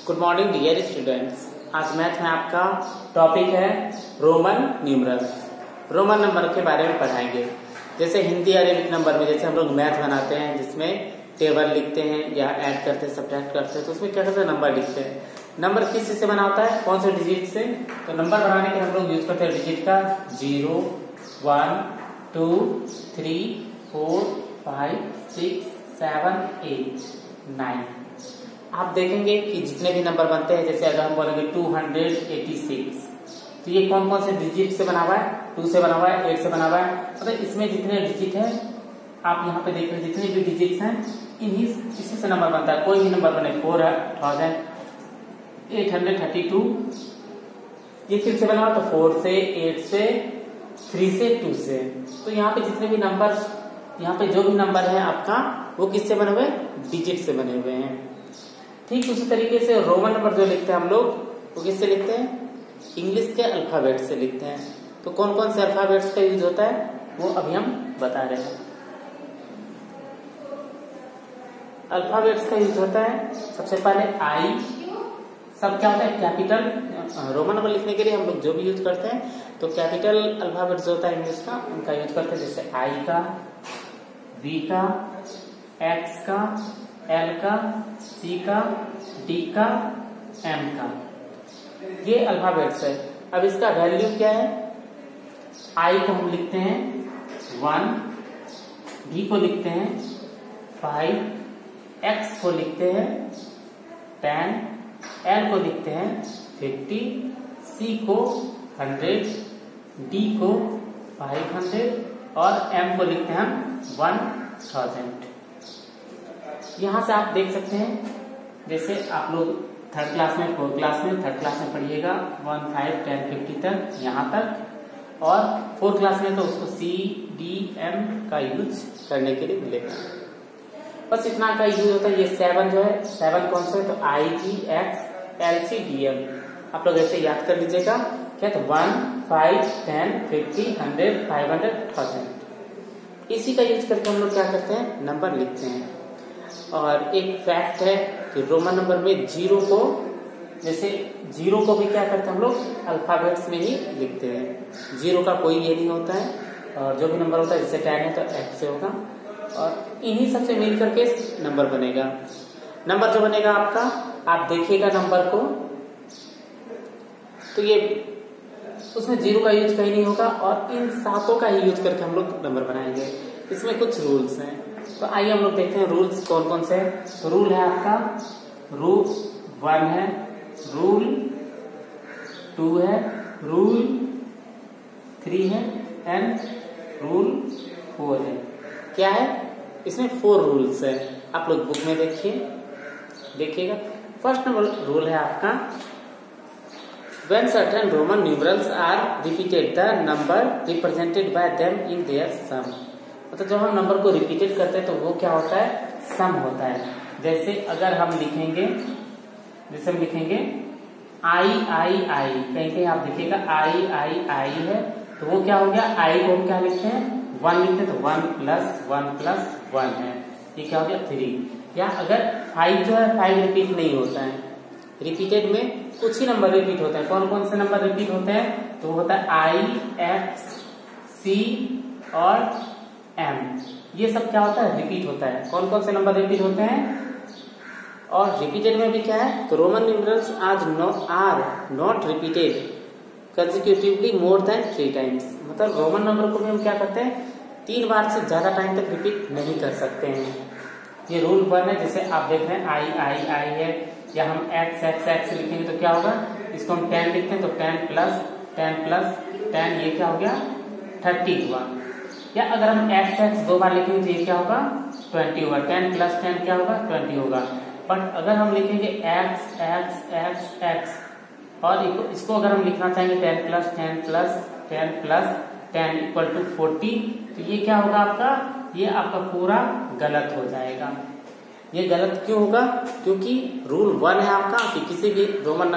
Good morning dear students. आज math में आपका टॉपिक है रोमन न्यूमरल्स। रोमन नंबर के बारे में पढ़ाएंगे। जैसे हिंदी अरेबिक नंबर में जैसे हम लोग मैथ बनाते हैं जिसमें टेबल लिखते हैं या ऐड करते हैं सब्ट्रैक्ट करते हैं, तो उसमें क्या करते हैं, नंबर लिखते हैं। नंबर किस चीज से बना होता है, कौन से डिजिट से? तो नंबर बनाने के हम लोग यूज करते हैं डिजिट का 0, 1, 2, 3, 4, 5, 6, 7, 8, 9। आप देखेंगे कि जितने भी नंबर बनते हैं, जैसे अगर हम बोलेंगे 286, तो ये कौन कौन से डिजिट से बना हुआ है? 2 से बना हुआ है, 8 से बना हुआ है। मतलब इसमें जितने डिजिट हैं आप यहाँ पे देख रहे हैं, जितने भी डिजिट हैं इसी से नंबर बनता है। कोई भी नंबर बने 4832, ये किस से बना हुआ? तो 4 से, 8 से, 3 से, 2 से। तो यहाँ पे जितने भी नंबर, यहाँ पे जो भी नंबर है आपका वो किससे बने हुए? डिजिट से बने हुए हैं। ठीक उसी तरीके से रोमन नंबर जो लिखते हैं हम लोग, वो किससे लिखते हैं? इंग्लिश के अल्फाबेट से लिखते हैं। तो कौन कौन से अल्फाबेट्स का यूज होता है वो अभी हम बता रहे हैं। अल्फाबेट्स का यूज होता है सबसे पहले आई। सब क्या होता है? कैपिटल। रोमन नंबर लिखने के लिए हम लोग जो भी यूज करते हैं तो कैपिटल अल्फाबेट जो होता है इंग्लिश का, उनका यूज करते हैं। जैसे आई का, वी का, एक्स का, एल का, सी का, डी का, एम का, ये अल्फाबेट्स है। अब इसका वैल्यू क्या है? आई को हम लिखते हैं 1, डी को लिखते हैं 5, एक्स को लिखते हैं 10, एल को लिखते हैं 50, सी को 100, डी को 500 और एम को लिखते हैं हम 1000। यहां से आप देख सकते हैं, जैसे आप लोग थर्ड क्लास में, फोर्थ क्लास में, थर्ड क्लास में पढ़िएगा 1, 5, 10, 50 तक, यहाँ तक। और फोर्थ क्लास में तो उसको सी, डी, एम का यूज करने के लिए मिलेगा। बस इतना का यूज होता है। ये 7 जो है, 7 कौन सा है? तो आई, जी, एक्स, एल, सी, डी, एम। आप लोग ऐसे याद कर लीजिएगा। क्या? तो 1, 5, 10, 50, 100, 500, 1000। इसी का यूज करके हम लोग क्या करते हैं? नंबर लिखते हैं। और एक फैक्ट है कि रोमन नंबर में जीरो को, जैसे जीरो को भी क्या करते हैं हम लोग? अल्फाबेट्स में ही लिखते हैं। जीरो का कोई ये नहीं होता है। और जो भी नंबर होता है, जैसे 10 है तो एक्स से होगा और इन्हीं सबसे मिल करके नंबर बनेगा। नंबर जो बनेगा आपका, आप देखिएगा नंबर को, तो ये उसमें जीरो का यूज कहीं नहीं होगा और इन सातों का ही यूज करके हम लोग नंबर बनाएंगे। इसमें कुछ रूल्स हैं, तो आइए हम लोग देखते हैं रूल्स कौन कौन से हैं। तो रूल है आपका, रूल 1 है, रूल 2 है, रूल 3 है एंड रूल 4 है। क्या है? इसमें 4 रूल्स है। आप लोग बुक में देखिएगा। फर्स्ट नंबर रूल है आपका, when certain Roman numerals are repeated, the number represented by them in their sum। मतलब जब हम नंबर को रिपीटेड करते हैं तो वो क्या होता है? सम होता है। जैसे अगर हम लिखेंगे, जैसे हम लिखेंगे आई आई आई, कहीं आप देखिएगा आई आई आई है, तो वो क्या हो गया? आई को हम क्या लिखते हैं? 1 लिखते हैं, तो 1 + 1 + 1 है, ये क्या हो गया? 3। या अगर 5 जो है, 5 रिपीट नहीं होता है। रिपीटेड में कुछ ही नंबर रिपीट होता है। कौन कौन से नंबर रिपीट होते हैं? तो वो होता है आई, एक्स, सी और एम। ये सब क्या होता है? रिपीट होता है। कौन कौन से नंबर रिपीट होते हैं? और रिपीटेड में भी क्या है? तो Roman numerals are not repeated consecutively more than 3 times. मतलब रोमन नंबर को भी हम क्या करते हैं? 3 बार से ज्यादा टाइम तक रिपीट नहीं कर सकते हैं। ये रूल 1 है। जैसे आप देख रहे हैं आई आई आई है, या हम एक्स एक्स एक्स लिखेंगे तो क्या होगा? इसको हम 10 लिखते हैं तो 10 + 10 + 10, ये क्या हो गया? 30 हुआ। या अगर हम एक्स एक्स 2 बार लिखेंगे तो ये क्या होगा? 20 होगा। 10 + 10 क्या होगा? 20 होगा। बट अगर हम लिखेंगे एक्स एक्स एक्स एक्स और इसको अगर हम लिखना चाहेंगे 10 + 10 + 10 + 10 = 40, तो ये क्या होगा आपका? ये आपका पूरा गलत हो जाएगा। ये गलत क्यों होगा? क्योंकि रूल 1 है आपका कि किसी भी रोमन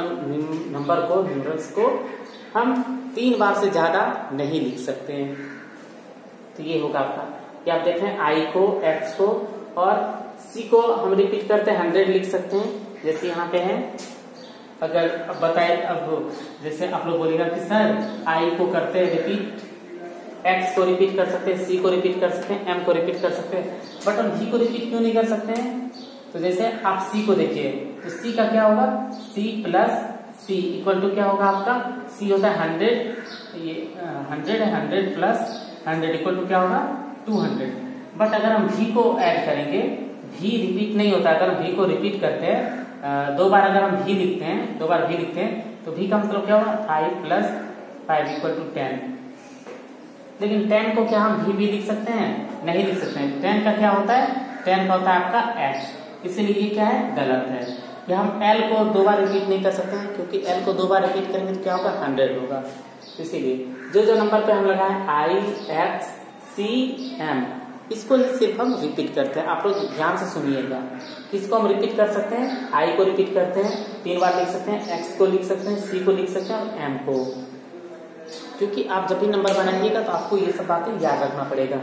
नंबर को, न्यूमरल्स को हम 3 बार से ज्यादा नहीं लिख सकते हैं। तो ये होगा आपका। कि आप देखें आई को, एक्स को और सी को हम रिपीट करते हैं 100 लिख सकते हैं। जैसे यहाँ पे है अगर अब बताए, अब जैसे आप लोग बोलेगा कि सर आई को करते हैं रिपीट, एक्स को रिपीट कर सकते हैं, सी को रिपीट कर सकते हैं, एम को रिपीट कर सकते हैं, बट हम भी को रिपीट क्यों नहीं कर सकते हैं? तो जैसे आप सी को देखिए, तो सी का क्या होगा, C plus C equal to क्या होगा आपका, सी होता है 100, ये 100 है, 100 प्लस 100 इक्वल टू क्या होगा 200। बट अगर हम भी को ऐड करेंगे, भी रिपीट नहीं होता, अगर हम भी को रिपीट करते हैं दो बार, अगर हम भी लिखते हैं, दो बार भी लिखते हैं, तो भी का मतलब क्या होगा 5 प्लस 5 इक्वल टू 10। लेकिन 10 को क्या हम भी लिख सकते हैं? नहीं लिख सकते हैं। 10 का क्या होता है? 10 का होता है आपका x, इसीलिए ये क्या है, गलत है। या हम l को दो बार रिपीट नहीं कर सकते हैं, क्योंकि l को दो बार रिपीट करेंगे तो क्या होगा 100 होगा। इसीलिए जो जो नंबर पे हम लगाए I, X, C, M, इसको ही सिर्फ हम रिपीट करते हैं। आप लोग ध्यान से सुनिएगा, किसको हम रिपीट कर सकते हैं? I को रिपीट करते हैं, 3 बार लिख सकते हैं, X को लिख सकते हैं, C को लिख सकते हैं और M को, क्योंकि आप जब भी नंबर बनाइएगा तो आपको ये सब बातें याद रखना पड़ेगा।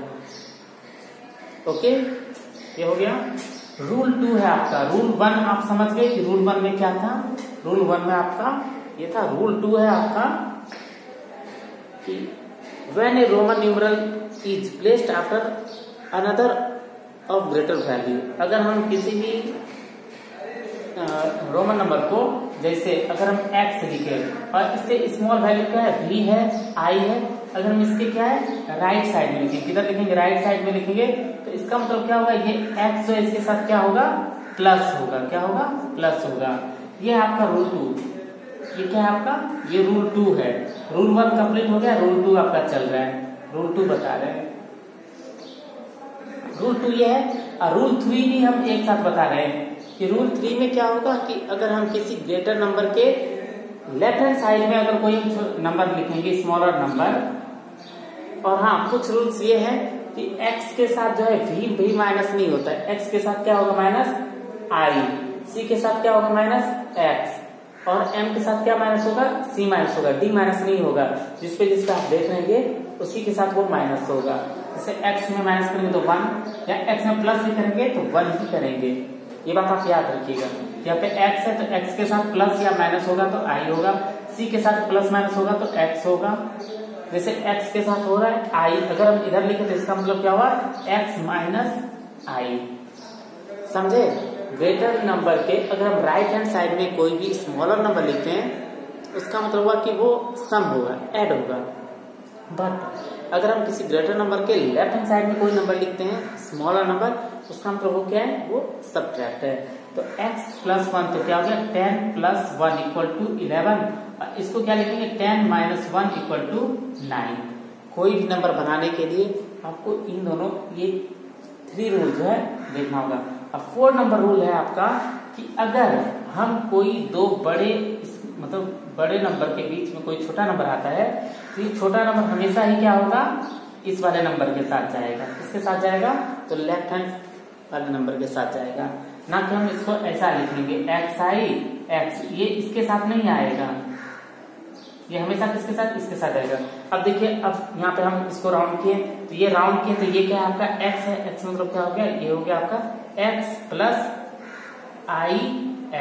ओके, ये हो गया। रूल 2 है आपका। रूल 1 आप समझ गए कि रूल 1 में क्या था? रूल 1 में आपका ये था। रूल 2 है आपका कि when A Roman numeral is placed after another of greater value, अगर हम किसी भी रोमन नंबर को, जैसे अगर हम x लिखे और इससे स्मॉल वैल्यू क्या है, v है, i है, अगर हम इसके क्या है राइट साइड में लिखेंगे, किधर लिखेंगे? राइट साइड में लिखेंगे, तो इसका मतलब क्या होगा, ये x जो है इसके साथ क्या होगा, प्लस होगा। क्या होगा? प्लस होगा। ये है आपका रूल 2। ये क्या है आपका? ये रूल 2 है। रूल 1 कंप्लीट हो गया, रूल 2 आपका चल रहा है, रूल 2 बता रहे हैं। रूल 2 ये है, और रूल 3 भी हम एक साथ बता रहे हैं कि रूल 3 में क्या होगा कि अगर हम किसी ग्रेटर नंबर के लेफ्ट हैंड साइड में अगर कोई नंबर लिखेंगे, स्मॉलर नंबर, और हाँ कुछ रूल्स ये है कि x के साथ जो है v माइनस नहीं होता है, x के साथ क्या होगा माइनस i, c के साथ क्या होगा माइनस x, और m के साथ क्या माइनस होगा, c माइनस होगा, d माइनस नहीं होगा। जिसपे आप देख रहे हैं उसी के साथ वो माइनस होगा। जैसे x में माइनस करेंगे तो 1, या x में प्लस भी करेंगे तो 1 ही करेंगे। ये बात आप याद रखिएगा। यहाँ पे x है तो x के साथ प्लस या माइनस होगा तो i होगा, c के साथ प्लस माइनस होगा तो x होगा। जैसे x के साथ हो रहा है i, अगर हम इधर लिखे तो इसका मतलब क्या हुआ, x माइनस i। समझे? ग्रेटर नंबर के अगर हम राइट हैंड साइड में कोई भी स्मॉलर नंबर लिखते हैं, उसका मतलब हुआ कि वो सम होगा, ऐड होगा। बट अगर हम किसी ग्रेटर नंबर के लेफ्ट हैंड साइड में कोई नंबर लिखते हैं, स्मॉलर नंबर, उसका मतलब वो क्या है, वो सब्ट्रैक्ट है। तो x प्लस 1 तो क्या हो गया, 10 प्लस 1 इक्वल टू 11। इसको क्या लिखेंगे, 10 माइनस 1 इक्वल टू 9। कोई भी नंबर बनाने के लिए आपको इन दोनों ये 3 रूल जो है देखना होगा। अब 4 नंबर रूल है आपका कि अगर हम कोई दो बड़े मतलब बड़े नंबर के बीच में कोई छोटा नंबर आता है, तो ये छोटा नंबर हमेशा ही क्या होगा, इस वाले नंबर के साथ जाएगा। किसके साथ जाएगा? तो लेफ्ट हैंड वाले नंबर के साथ जाएगा। ना कि हम इसको ऐसा लिखेंगे xi x, ये इसके साथ नहीं आएगा, ये हमेशा किसके साथ, इसके साथ आएगा। अब देखिए, अब यहाँ पे हम इसको राउंड किए, तो ये राउंड किए, तो ये क्या है आपका x है, x मतलब क्या हो गया, ये हो गया आपका x प्लस i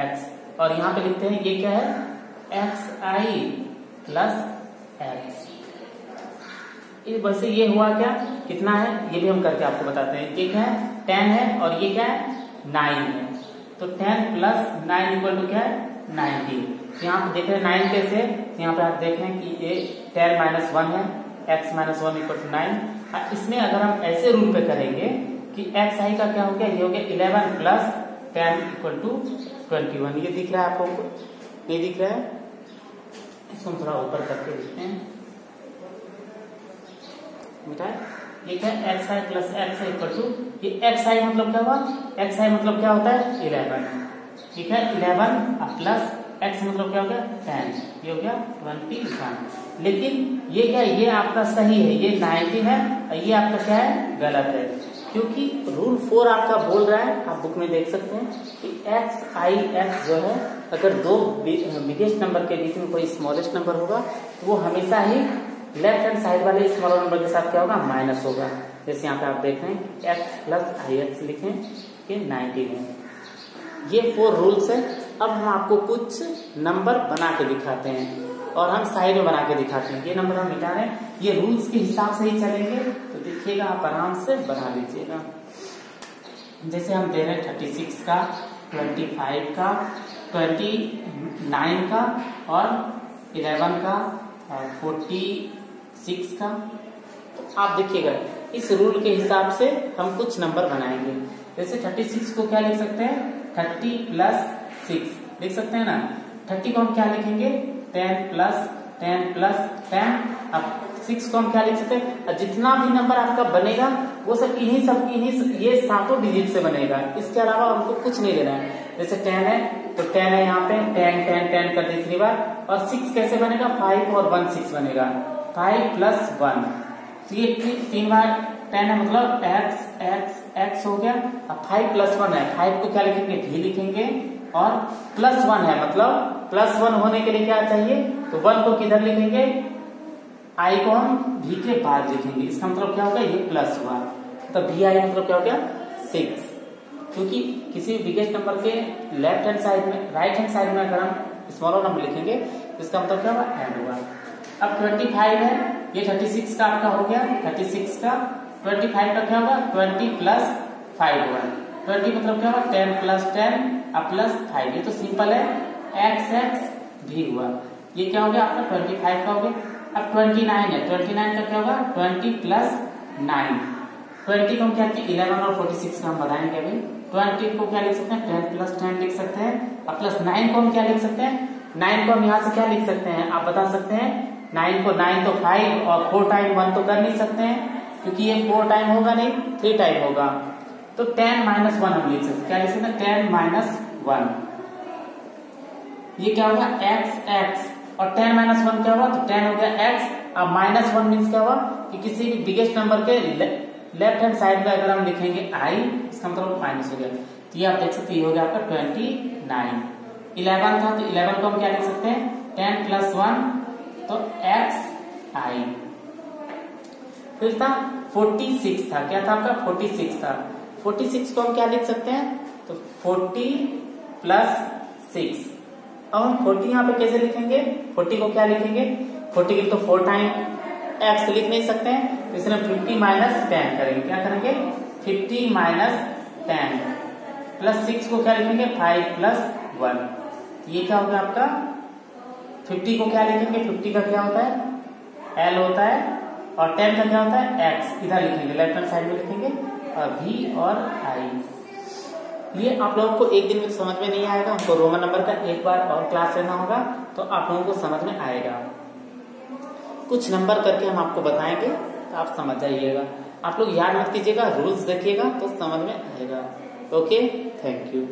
x, और यहाँ पे लिखते हैं ये क्या है, xi प्लस x। वैसे ये हुआ क्या, कितना है, ये भी हम करके आपको बताते हैं। ये क्या है, 10 है, और ये क्या है, 9 है। तो 10 प्लस 9 इक्वल टू क्या है, 19। यहाँ पे देख रहे हैं 9 कैसे, यहाँ पे आप देख रहे हैं कि ये 10 माइनस 1 है, x माइनस 1 इक्वल टू 9। इसमें अगर हम ऐसे रूल पे करेंगे कि xi का क्या हो गया, ये हो गया 11 प्लस 10 इक्वल टू 21। ये दिख रहा है आपको, ये दिख रहा है, इसको हम थोड़ा ऊपर करके देखते हैं बेटा। ये क्या है, xi plus x equal to, ये xi मतलब क्या हुआ, xi मतलब क्या होता है 11, ठीक है, 11 प्लस x मतलब क्या हो गया 10, ये हो गया 21। लेकिन ये क्या है, ये आपका सही है, ये 19 है, और ये आपका क्या है, गलत है। क्योंकि रूल 4 आपका बोल रहा है, आप बुक में देख सकते हैं कि x जो है, अगर दो बिगेस्ट नंबर के बीच में कोई स्मॉलेस्ट नंबर होगा तो वो हमेशा ही लेफ्ट हैंड साइड वाले स्मॉलर नंबर के साथ क्या होगा, माइनस होगा। जैसे यहाँ पे आप देख रहे हैं x प्लस i x लिखें, ये 19 है। ये 4 रूल्स है। अब हम आपको कुछ नंबर बना के दिखाते हैं और हम साइड में बना के दिखाते हैं। ये नंबर हम मिटा रहे हैं, ये रूल्स के हिसाब से ही चलेंगे, तो देखिएगा आप आराम से बना लीजिएगा। जैसे हम दे रहे हैं 36 का, 25 का, 29 का और 11 का और 46 का। तो आप देखिएगा इस रूल के हिसाब से हम कुछ नंबर बनाएंगे। जैसे 36 को क्या लिख सकते हैं, 30 प्लस 6 लिख सकते हैं ना। 30 को हम क्या लिखेंगे, 10 प्लस 10। अब 6 को हम क्या लिख सकते हैं, जितना भी नंबर आपका बनेगा वो सब इन्हीं ये सातों डिजिट से बनेगा, इसके अलावा हमको कुछ नहीं लेना है। जैसे 10 है तो 10 है, यहाँ पे 10 कर दी 3 बार। और 6 कैसे बनेगा, 5 और 1 6 बनेगा, 5 प्लस 1। तो ये 3 बार 10 है, मतलब x हो गया। अब 5 प्लस 1 है, 5 को क्या लिखेंगे, भी लिखेंगे और प्लस 1 है, मतलब प्लस 1 होने के लिए क्या चाहिए, तो 1 को किधर लिखेंगे, i को हम v के बाद लिखेंगे। इसका मतलब क्या होगा, ये प्लस हुआ, तो vi मतलब क्या हो गया 6। क्योंकि किसी बिगेस्ट नंबर के लेफ्ट हैंड साइड में, राइट हैंड साइड में अगर हम स्मॉलर नंबर लिखेंगे तो इसका मतलब क्या होगा, एड हुआ। अब 25 है, ये 36 का आपका हो गया, 36 का 25 का क्या होगा, 20 प्लस 5 हुआ। 20 मतलब क्या होगा, 10 प्लस 10 अब प्लस 5। ये तो सिंपल है, x भी हुआ। ये क्या हो गया आपका 25 का हो गया। अब 29 है, 29 का क्या होगा, 20 प्लस 9। 20 को हम क्या 11 और 46 का हम बताएंगे अभी। 20 को क्या लिख सकते हैं, 10 प्लस 10 लिख सकते हैं। अब प्लस 9 को हम क्या लिख सकते हैं, 9 को हम यहाँ से क्या लिख सकते हैं, आप बता सकते हैं। 9 को 9 तो 5 और 4 टाइम 1 तो कर नहीं सकते हैं, क्योंकि ये 4 टाइम होगा नहीं, 3 टाइम होगा। तो 10 माइनस 1 हम लिख सकते हैं, क्या लिख सकते हैं, 10 माइनस 1। ये क्या होगा, x और 10 माइनस 1 क्या हुआ, तो 10 हो गया x। अब माइनस 1 मीन्स क्या हुआ, कि किसी भी बिगेस्ट नंबर के लेफ्ट हैंड साइड पे अगर हम लिखेंगे i, इसका मतलब माइनस हो गया। तो ये आप देख सकते हैं, ये हो गया आपका 29। 11 था, तो 11 को हम क्या लिख सकते हैं, 10 प्लस 1 तो xi। फिर था 46 था, क्या था आपका 46 था। 46 को हम क्या लिख सकते हैं, तो 40 प्लस 6। अब हम 40 यहाँ पे कैसे लिखेंगे, 40 को क्या लिखेंगे, 40 को तो 4 टाइम x लिख नहीं सकते हैं, तो इसमें 50 माइनस 10 करेंगे। क्या करेंगे, 50 माइनस 10 प्लस 6 को क्या लिखेंगे, 5 प्लस 1। ये क्या होगा आपका 50 को क्या लिखेंगे, 50 का क्या होता है l होता है और 10 का क्या होता है x, इधर लिखेंगे, लेफ्ट हैंड साइड में लिखेंगे और v और i। ये आप लोगों को एक दिन में समझ में नहीं आएगा, हमको रोमन नंबर का एक बार और क्लास लेना होगा तो आप लोगों को समझ में आएगा। कुछ नंबर करके हम आपको बताएंगे तो आप समझ जाइएगा। आप लोग याद मत कीजिएगा, रूल्स देखिएगा तो समझ में आएगा। Okay, thank you.